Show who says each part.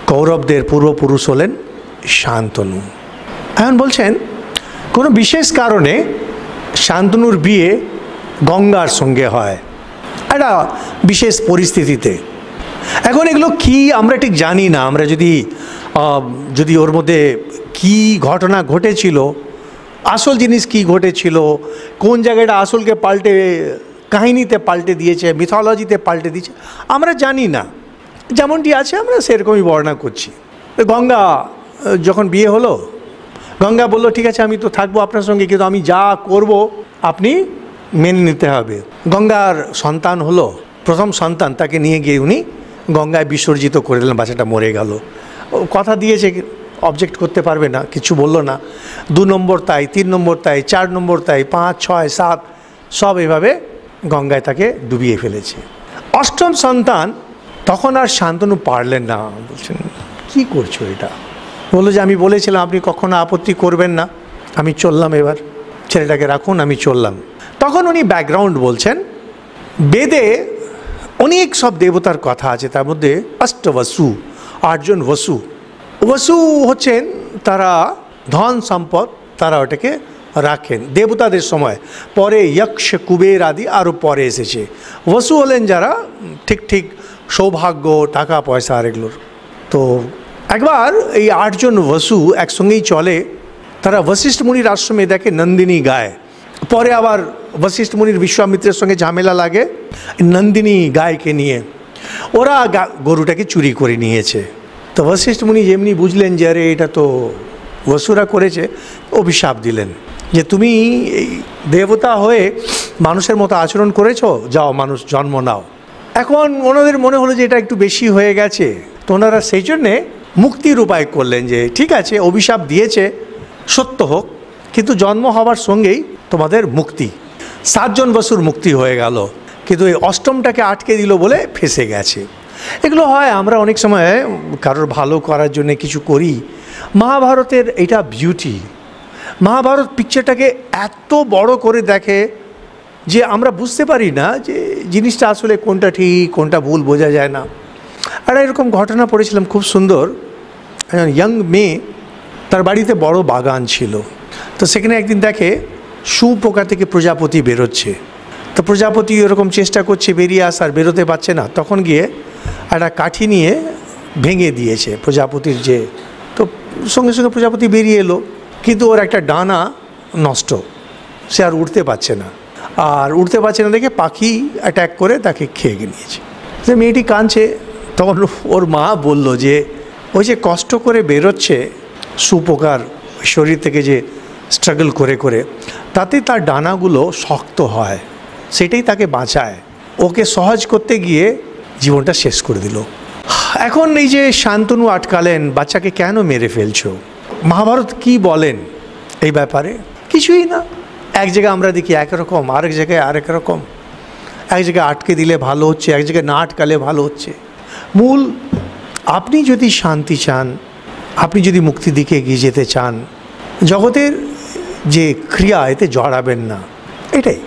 Speaker 1: কৌরবদের পূর্বপুরুষ হলেন শান্তনু। এখন বলছেন কোনো বিশেষ কারণে শান্তনুর বিয়ে গঙ্গার সঙ্গে হয় একটা বিশেষ পরিস্থিতিতে। এখন এগুলো কি আমরা ঠিক জানি না। আমরা যদি ওর মধ্যে কি ঘটনা ঘটেছিল, আসল জিনিস কি ঘটেছিল, কোন জায়গাটা আসলকে পাল্টে কাহিনীতে পাল্টে দিয়েছে, মিথোলজিতে পাল্টে দিয়েছে, আমরা জানি না। যেমনটি আছে আমরা সেরকমই বর্ণনা করছি। গঙ্গা যখন বিয়ে হলো, গঙ্গা বলল ঠিক আছে আমি তো থাকবো আপনার সঙ্গে, কিন্তু আমি যা করব আপনি মেনে নিতে হবে। গঙ্গার সন্তান হলো, প্রথম সন্তান, তাকে নিয়ে গিয়ে উনি গঙ্গায় বিসর্জিত করে দিলেন, বাচ্চাটা মরে গেল। কথা দিয়েছে অবজেক্ট করতে পারবে না, কিছু বলল না। 2 নম্বর তাই, 3 নম্বর তাই, 4 নম্বর তাই, 5, 6, 7 সব এভাবে গঙ্গায় তাকে ডুবিয়ে ফেলেছে। অষ্টম সন্তান তখন আর শান্তনু পারলেন না, বলছেন কি করছো এটা। বললো যে আমি বলেছিলাম আপনি কখনো আপত্তি করবেন না, আমি চললাম, এবার ছেলেটাকে রাখুন, আমি চললাম। তখন উনি ব্যাকগ্রাউন্ড বলছেন, বেদে অনেক সব দেবতার কথা আছে, তার মধ্যে অষ্টবসু, 8 জন বসু। বসু হচ্ছেন তারা ধন সম্পদ, তারা ওটাকে রাখেন দেবতাদের সময়, পরে যক্ষ কুবের আদি আরও পরে এসেছে। বসু হলেন যারা ঠিক সৌভাগ্য, টাকা পয়সা আর এগুলোর। তো একবার এই 8 জন বসু একসঙ্গেই চলে, তারা বশিষ্ঠ মুনির আশ্রমে দেখে নন্দিনী গায়। পরে আবার বশিষ্ঠ মুনির বিশ্বামিত্রের সঙ্গে ঝামেলা লাগে নন্দিনী গায়কে নিয়ে, ওরা গরুটাকে চুরি করে নিয়েছে। তো বশিষ্ঠ মুনি যেমনি বুঝলেন যে আরে এটা তো বসুরা করেছে, অভিশাপ দিলেন যে তুমি এই দেবতা হয়ে মানুষের মতো আচরণ করেছো, যাও মানুষ জন্ম নাও। এখন ওনাদের মনে হলো যে এটা একটু বেশি হয়ে গেছে, তো ওনারা সেই জন্যে মুক্তির উপায় করলেন যে ঠিক আছে অভিশাপ দিয়েছে সত্য হোক, কিন্তু জন্ম হওয়ার সঙ্গেই তোমাদের মুক্তি। 7 জন বসুর মুক্তি হয়ে গেল, কিন্তু এই অষ্টমটাকে আটকে দিল বলে ফেসে গেছে। এগুলো হয়, আমরা অনেক সময় কারোর ভালো করার জন্য কিছু করি। মহাভারতের এটা বিউটি, মহাভারত পিকচারটাকে এত বড় করে দেখে যে আমরা বুঝতে পারি না যে জিনিসটা আসলে কোনটা ঠিক কোনটা ভুল, বোঝা যায় না। আর এরকম ঘটনা পড়েছিলাম খুব সুন্দর। ইয়াং মেয়ে, তার বাড়িতে বড় বাগান ছিল, তো সেখানে একদিন দেখে শুঁয়োপোকা থেকে প্রজাপতি বেরোচ্ছে। তো প্রজাপতি এরকম চেষ্টা করছে বেরিয়ে আসার, বেরোতে পারছে না। তখন গিয়ে একটা কাঠি নিয়ে ভেঙে দিয়েছে প্রজাপতির যে, তো সঙ্গে সঙ্গে প্রজাপতি বেরিয়ে এলো, কিন্তু ওর একটা ডানা নষ্ট, সে আর উঠতে পারছে না। আর উঠতে পারছে না দেখে পাখি অ্যাটাক করে তাকে খেয়ে নিয়েছে। সে মেয়েটি কাঁদছে, তখন ওর মা বলল যে ওই যে কষ্ট করে বেরোচ্ছে শুঁয়োপোকার শরীর থেকে, যে স্ট্রাগল করে করে, তাতে তার ডানাগুলো শক্ত হয়, সেটাই তাকে বাঁচায়। ওকে সহজ করতে গিয়ে জীবনটা শেষ করে দিল। এখন এই যে শান্তনু আটকালেন, বাচ্চাকে কেন মেরে ফেলছো, মহাভারত কি বলেন এই ব্যাপারে? কিছুই না। এক জায়গায় আমরা দেখি একরকম, আরেক জায়গায় আরেক রকম। এক জায়গায় আটকে দিলে ভালো হচ্ছে, এক জায়গায় না আটকালে ভালো হচ্ছে। মূল আপনি যদি শান্তি চান, আপনি যদি মুক্তির দিকে এগিয়ে যেতে চান, জগতের যে ক্রিয়া এতে জড়াবেন না, এটাই।